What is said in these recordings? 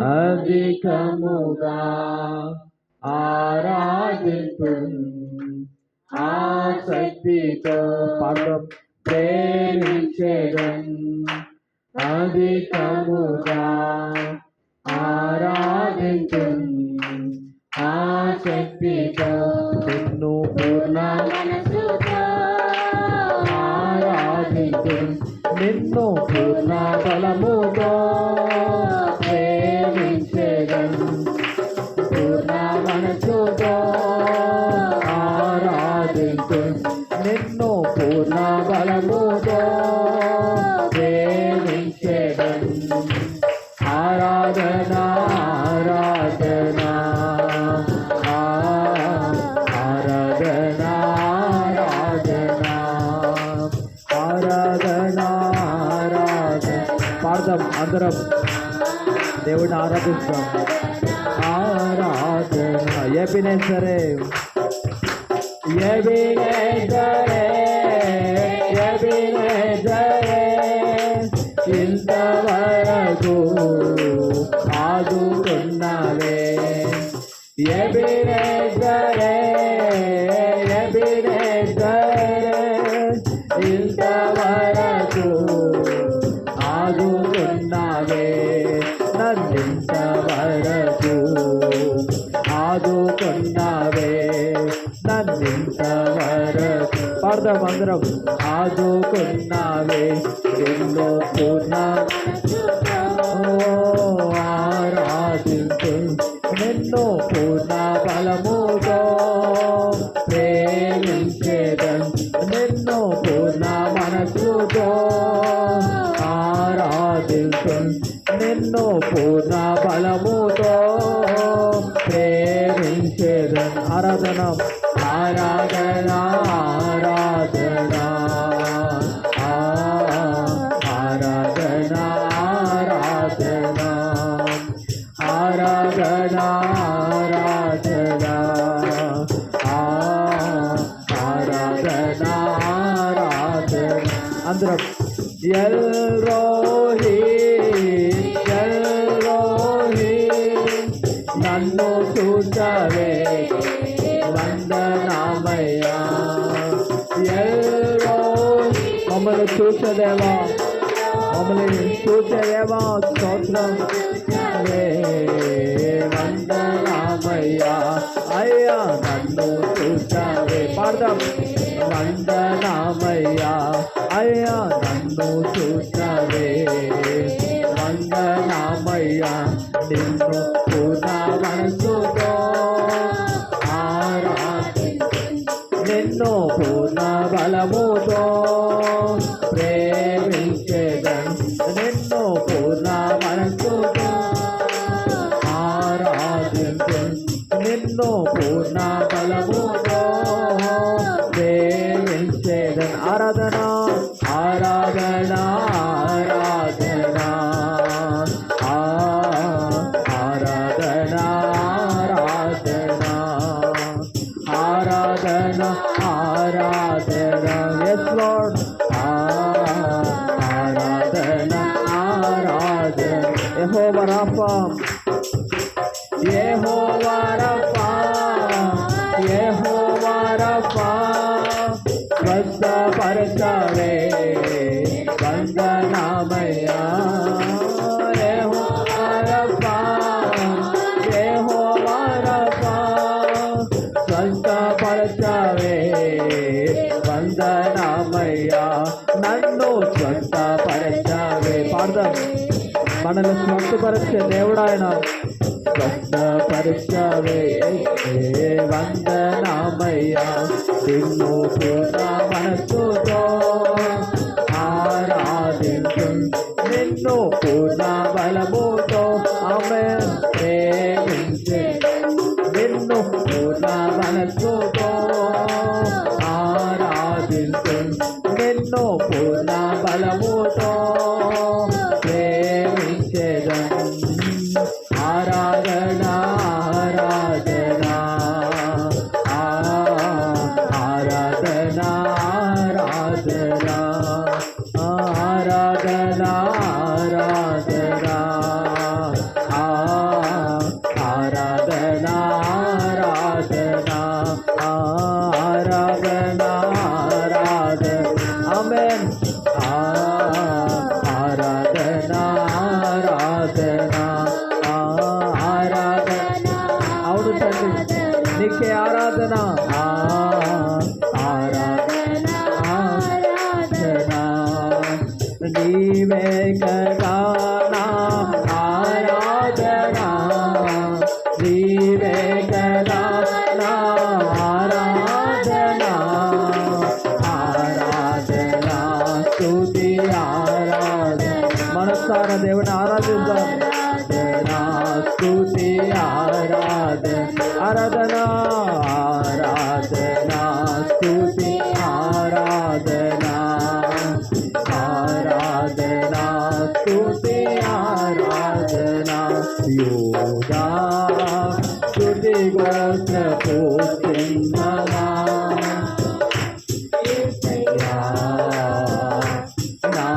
అధికముగా ఆరాధింతు ఆసక్తితో ప్రేమించెదం అధికముగా ఆరాధింతు ఆసక్తితో నిన్ను పూర్ణ మనసుతో ఆరాధింతు నిన్ను పూర్ణ బలముతో ప్రేమించెదం పూర్ణ మనసుతో ఆరాధింతు నిన్ను పూర్ణ బలముతో ప్రేమించెదం ఆరాధన ఆరాధన ఆరాధన ఆరాధన ఆరాధన పాడదాం అందరం దేవుడిని ఆరాధిస్తాం ఆరాధన ఎబినేజరే ఎబినేజరే ఎబినేజరే ఇంతవరకు ఆదుకున్నావే ఎబినేజరే ఎబినేజరే ఇంతవరకు ఆదుకున్నావే నన్నింతవరకు ఆదుకున్నావే నన్నింతవరకు పాడదాం అందరం ఆదుకున్నావే ఎన్నో పూర్ణ ఆరాధించు నిన్ను పూర్ణ బలముతో ప్రేమించేదం నిన్ను పూర్ణ మనసుతో ఆరాధించు నిన్ను పూర్ణ బలముతో ప్రేమించేదం ఆరాధన ఆరాధన ఆరాధన ఆరాధన ఆరాధన ఆరాధన ఆరాధన ఆరాధన ఆరాధన అందరం ఎల్రోహి ఎల్రోహి నన్ను చూచవే వందనామయ్యా ఎల్రోహి మమ్మల్ని చూచదేవా మమ్మల్ని చూచదేవా స్తోత్రం వందనామయ్యా అయ్యా నన్ను చూచవే పాడదాం వందనామయ్యా అయ్యా నన్ను చూచవే వందనామయ్యా నిన్ను పూర్ణ మనసుతో ఆరాధించు నిన్ను పూర్ణ బలముతో ప్రేమించెదం నిన్ను పూర్ణ మనసుతో ఆరాధించు నిన్ను పూర్ణ బలముతో ప్రేమించెదం ఆరాధన ఆరాధన ఆరాధన ఆరాధన ఆరాధన ఆరాధన ఎస్ లార్డ్ ఆరాధన ఆరాధన యెహోవా రాఫా యెహోవా రాఫా యెహోవా రాఫా స్వస్థపరచవే వందనామయ్యా యెహోవా రాఫా యెహోవా రాఫా స్వస్థపరచవే వందనామయ్యా నన్ను స్వస్థపరచవే పాడదాం మనల్ని స్వస్థపరిచే దేవుడు ఆయన స్వస్థపరచవే వందనామయ్యా నిన్ను పూర్ణ మనసుతో ఆరాధించు నిన్ను పూర్ణ బలముతో ఆమేన్ ప్రేమించే నిన్ను పూర్ణ మనసుతో ఆరాధించు నిన్ను పూర్ణ బలముతో ప్రేమించేదం ఆరాధన ఆరాధన ఆరాధన ఆరాధన ఆరాధన ఆరాధన నీకే ఆరాధన ఆరాధన ఆరాధన నీవే కదా నా ఆరాధన నీవే కదా నా ఆరాధన ఆరాధన స్తుతి ఆరాధన మనసారా దేవుని ఆరాధిద్దాం స్తుతి ఆరాధన ఆరాధన ఆరాధన స్తుతి ఆరాధన ఆరాధన స్తుతి ఆరాధన యోగా స్తుతి గోత్రపు సింహమా నా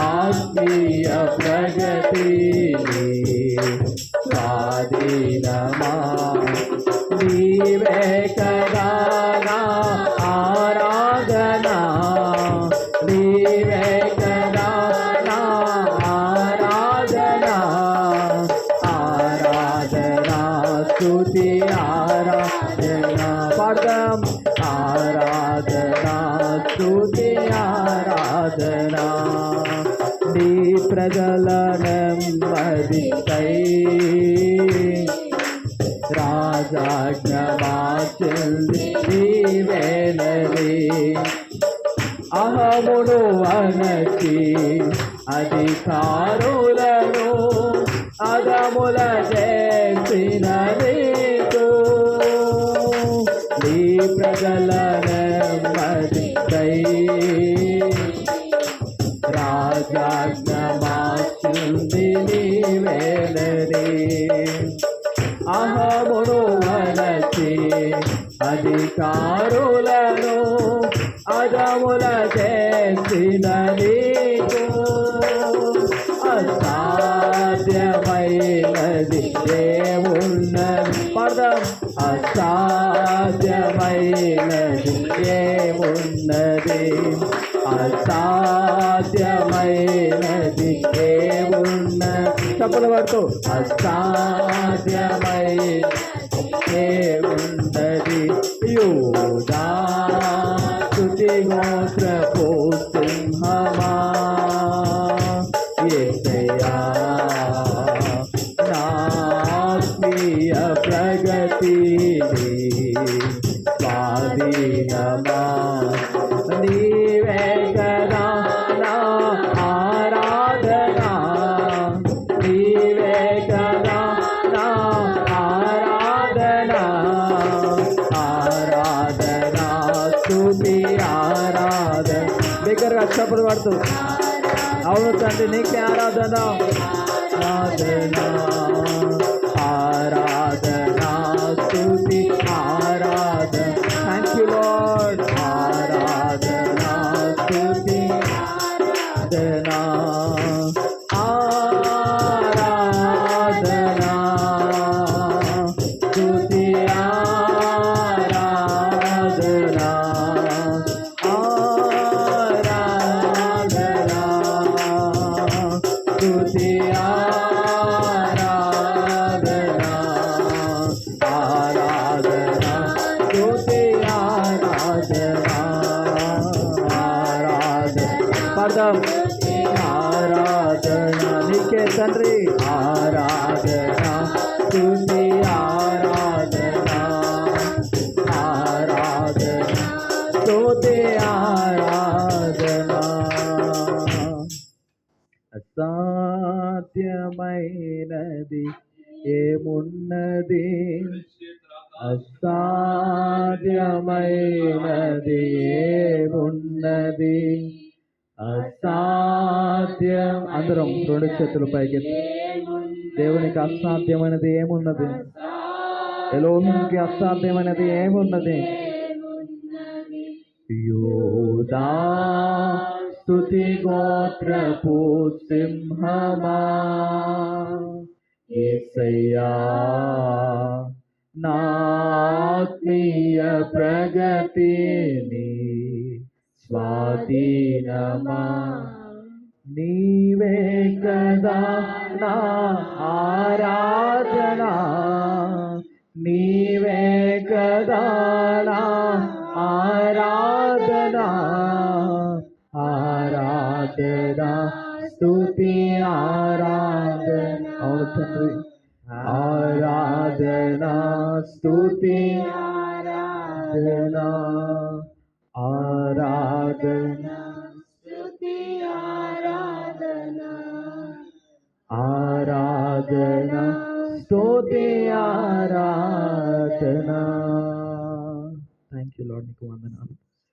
ఆత్మీయ ప్రగతి స్వాధీనమా నీవే కదా నా ఆరాధన నీవే కదా నా ఆరాధన ఆరాధన స్తుతి ఆరాధన పాడదాం ఆరాధన స్తుతి ఆరాధన నీ ప్రజల నెమ్మదికై రాజాజ్ఞ మార్చింది నీవేనని అహమును అనచి అధికారులను అదముల చేసిన నీకు నీ ప్రజల నెమ్మదికై రాజాజ్ఞ మార్చింది నీవేనని అహమును అనచి అధికారులను అదముల చేసిన నీకు అసాధ్యమైనది ఏమున్నది పదం అసాధ్యమైనది ఏమున్నది అసాధ్యమైనది ఏమున్నది చప్పలు పడుతూ అసాధ్యమైనది ఏమున్నది యూదా స్తుతి గోత్రపు సింహమా యేసయ్యా నా ఆత్మీయ ప్రగతి స్వాధీనమా నీవే కదా నా ఆరాధన నీవే కదా నా ఆరాధన ఆరాధన స్తుతి ఆరాధన దగ్గరగా చప్పలు పడుతూ అవును తండ్రి నీకే ఆరాధన ఆరాధన ఆరాధన స్తుతి ఆరాధన థ్యాంక్ యూ లార్డ్ ఆరాధన స్తుతి ఆరాధన ఆరాధన స్తుతి ఆరాధన ఆరాధన స్తుతి ఆరాధన ఆరాధన స్తుతి ఆరాధన ఆరాధన పదం ఆరాధన నీకే తండ్రి ఆరాధన స్తుతి ఆరాధన ఆరాధన స్తుతి ఆరాధన అసాధ్యమైనది ఏమున్నది అసాధ్యమైనది ఏమున్నది అసాధ్యం అందరం రెండు చేతులు పైకి దేవునికి అసాధ్యమైనది ఏమున్నది ఎలోహింకి అసాధ్యమైనది ఏమున్నది యోదా స్తుతి గోత్రపు సింహమా యేసయ్యా నా ఆత్మీయ ప్రగతిని స్వాధీనమా నీవే కదా నా ఆరాధన నీవే కదా స్తుతి ఆరాధన. అవును తండ్రి, ఆరాధన స్తుతి ఆరాధన, ఆరాధన